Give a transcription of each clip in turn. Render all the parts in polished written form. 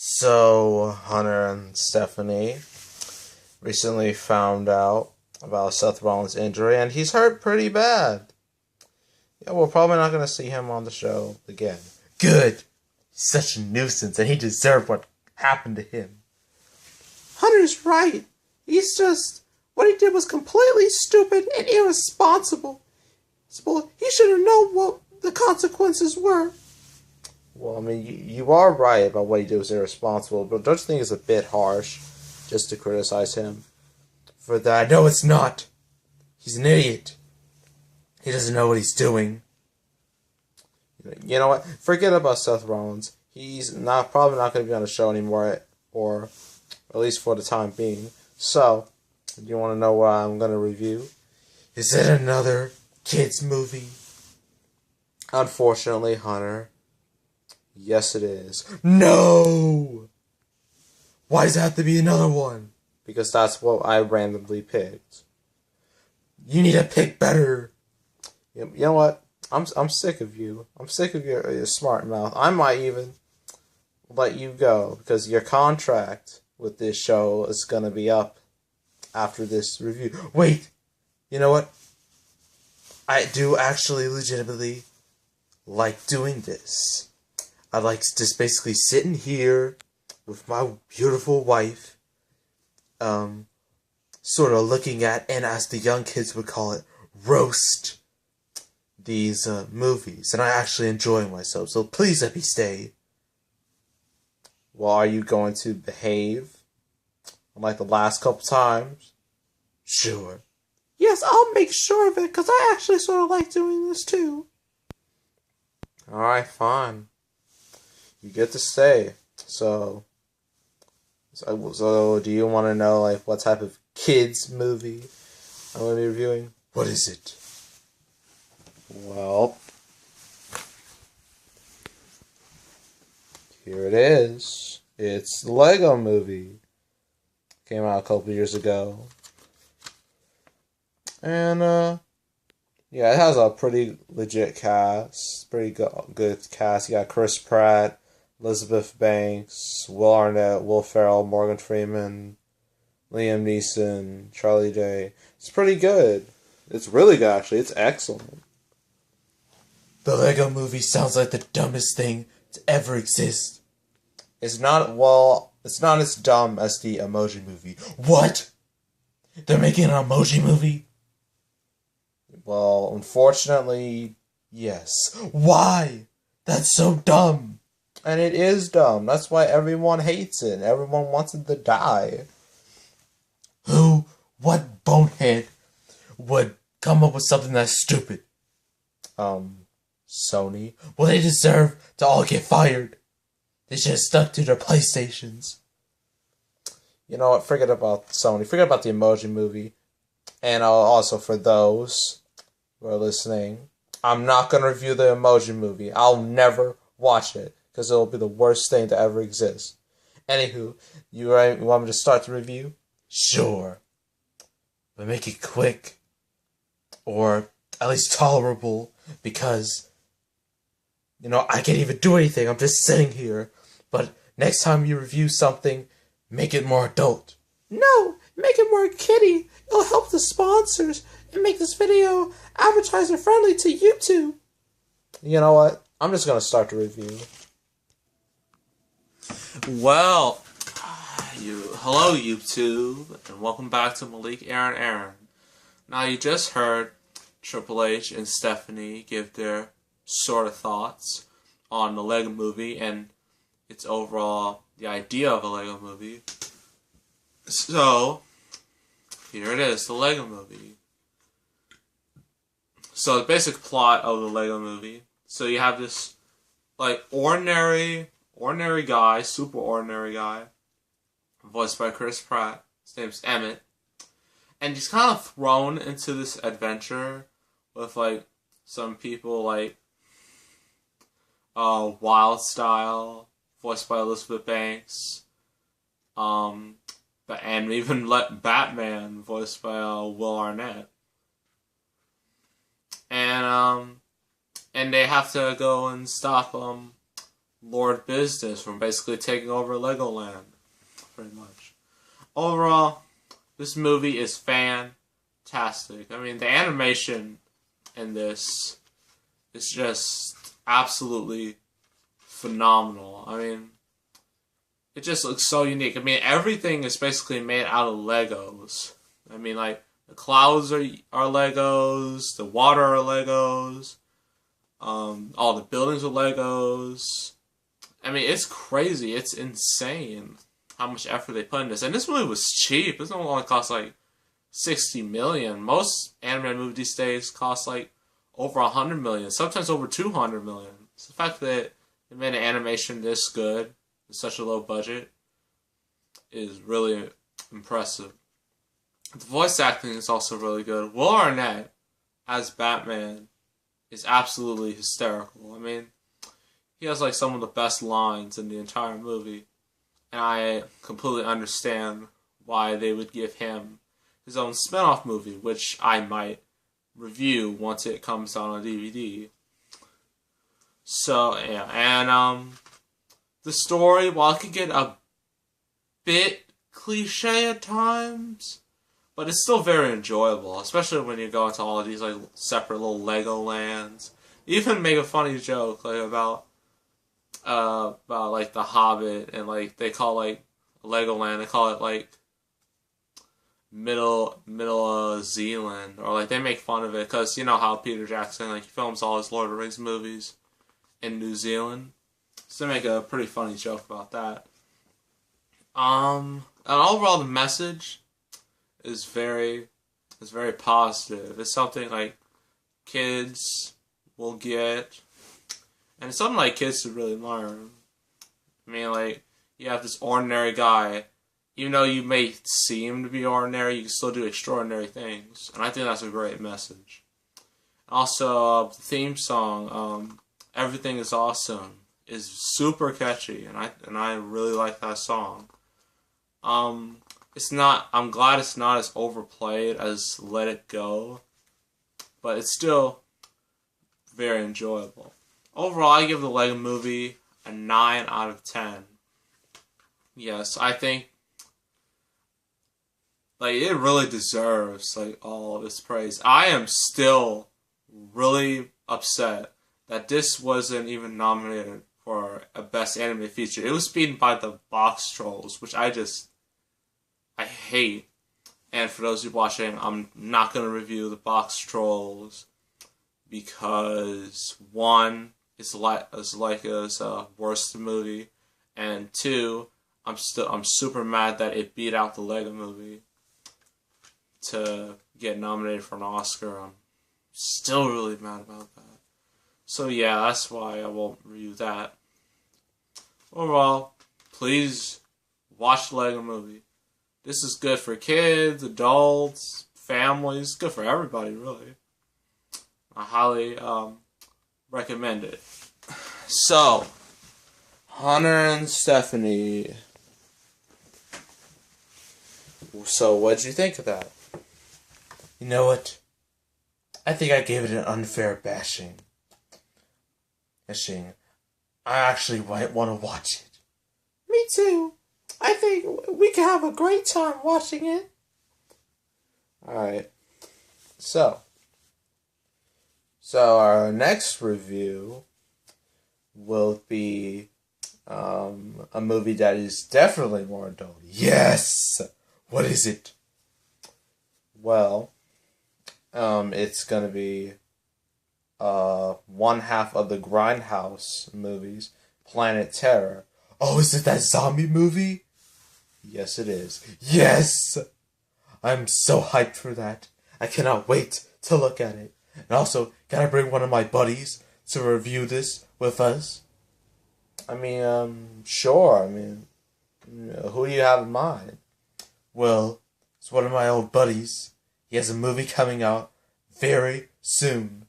So, Hunter and Stephanie recently found out about Seth Rollins' injury, and he's hurt pretty bad. Yeah, we're probably not going to see him on the show again. Good! He's such a nuisance, and he deserved what happened to him. Hunter's right. He's just... What he did was completely stupid and irresponsible. He should have known what the consequences were. Well, I mean, you are right about what he did was irresponsible, but don't you think it's a bit harsh just to criticize him for that? No, it's not. He's an idiot. He doesn't know what he's doing. You know what? Forget about Seth Rollins. He's probably not going to be on the show anymore, or at least for the time being. So, do you want to know what I'm going to review? Is it another kids movie? Unfortunately, Hunter. Yes, it is. No! Why does it have to be another one? Because that's what I randomly picked. You need to pick better. You know what? I'm sick of you. I'm sick of your smart mouth. I might even let you go because your contract with this show is going to be up after this review. Wait! You know what? I do actually legitimately like doing this. I like just basically sitting here with my beautiful wife, sort of looking at, and as the young kids would call it, roast these movies. And I actually enjoy myself, so please let me stay. Well, are you going to behave like the last couple times? Sure. Yes, I'll make sure of it, because I actually sort of like doing this too. Alright, fine. You get to stay. So do you want to know like what type of kids movie I'm going to be reviewing? What is it? Well, here it is. It's the Lego Movie. Came out a couple years ago. And yeah, it has a pretty legit cast. Pretty good cast. You got Chris Pratt, Elizabeth Banks, Will Arnett, Will Ferrell, Morgan Freeman, Liam Neeson, Charlie Day. It's pretty good. It's really good, actually. It's excellent. The Lego Movie sounds like the dumbest thing to ever exist. It's not as dumb as the Emoji Movie. What? They're making an Emoji Movie? Well, unfortunately, yes. Why? That's so dumb. And it is dumb. That's why everyone hates it. Everyone wants it to die. What bonehead would come up with something that's stupid? Sony. Well, they deserve to all get fired. They should have stuck to their PlayStations. You know what? Forget about Sony. Forget about the Emoji Movie. And also for those who are listening, I'm not going to review the Emoji Movie. I'll never watch it. Because it'll be the worst thing to ever exist. Anywho, you want me to start the review? Sure. But make it quick. Or at least tolerable. Because, I can't even do anything. I'm just sitting here. But next time you review something, make it more adult. No, make it more kiddie. It'll help the sponsors and make this video advertiser friendly to YouTube. You know what? I'm just going to start the review. Well, hello YouTube, and welcome back to Malik, Aaron. Now you just heard Triple H and Stephanie give their sort of thoughts on the Lego Movie and its overall, the idea of a Lego Movie. So, here it is, the Lego Movie. So the basic plot of the Lego Movie. So you have this, like, ordinary guy, super ordinary guy, voiced by Chris Pratt. His name's Emmett. And he's kind of thrown into this adventure with, like, some people like Wild Style, voiced by Elizabeth Banks. And even Batman, voiced by Will Arnett. And they have to go and stop Lord Business from basically taking over Legoland, pretty much. Overall, this movie is fantastic. I mean, the animation in this is just absolutely phenomenal. I mean, it just looks so unique. I mean, everything is basically made out of Legos. I mean, like, the clouds are Legos, the water are Legos, all the buildings are Legos. I mean, it's crazy. It's insane how much effort they put in this. And this movie was cheap. This one only cost like $60 million. Most animated movies these days cost like over $100 million, sometimes over $200 million. So the fact that they made an animation this good with such a low budget is really impressive. The voice acting is also really good. Will Arnett as Batman is absolutely hysterical. I mean, he has like some of the best lines in the entire movie. And I completely understand why they would give him his own spin-off movie, which I might review once it comes out on DVD. So, yeah. And the story, while it could get a bit cliche at times, but it's still very enjoyable, especially when you go into all of these like separate little Legolands. You even make a funny joke like about like the Hobbit, and like they call like Legoland, they call it like middle Zealand, or like they make fun of it because you know how Peter Jackson like he films all his Lord of the Rings movies in New Zealand, so they make a pretty funny joke about that. And overall the message is very positive. It's something like kids will get. And it's something like kids should really learn. I mean, like, you have this ordinary guy. Even though you may seem to be ordinary, you can still do extraordinary things. And I think that's a great message. Also, the theme song, Everything is Awesome, is super catchy. And I really like that song. I'm glad it's not as overplayed as Let It Go. But it's still very enjoyable. Overall, I give the Lego Movie a 9 out of 10. Yes, I think like it really deserves like all of its praise. I am still really upset that this wasn't even nominated for a Best Animated Feature. It was beaten by the Box Trolls, which I hate. And for those of you watching, I'm not going to review the Box Trolls because one, it's worse than movie, and two, I'm super mad that it beat out the Lego Movie to get nominated for an Oscar. I'm still really mad about that. So yeah, that's why I won't review that. Overall, please watch the Lego Movie. This is good for kids, adults, families, good for everybody really. I highly recommend it. So, Hunter and Stephanie. So, what'd you think of that? You know what? I think I gave it an unfair bashing. I actually might want to watch it. Me too. I think we can have a great time watching it. Alright. So our next review will be a movie that is definitely more adult. Yes! What is it? Well, it's gonna be one half of the Grindhouse movies, Planet Terror. Oh, is it that zombie movie? Yes, it is. Yes! I'm so hyped for that. I cannot wait to look at it. And also, can I bring one of my buddies to review this with us? I mean, sure. I mean, who do you have in mind? Well, it's one of my old buddies. He has a movie coming out very soon.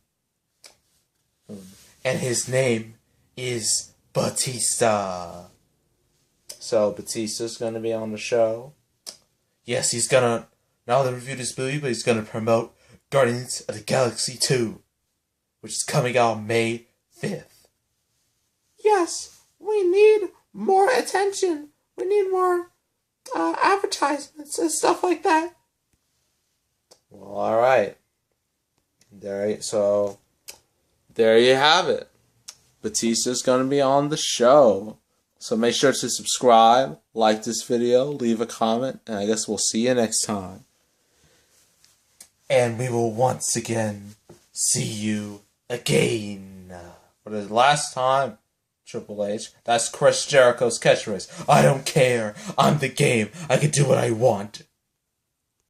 And his name is Batista. So, Batista's gonna be on the show. Yes, he's gonna not only review this movie, but he's gonna promote Guardians of the Galaxy 2, which is coming out May 5th. Yes, We need more attention. We need more advertisements and stuff like that. Well, all right. So there you have it. Batista's going to be on the show. So make sure to subscribe, like this video, leave a comment, and I guess we'll see you next time. And we will once again see you again. For the last time, Triple H. That's Chris Jericho's catchphrase. I don't care. I'm the game. I can do what I want.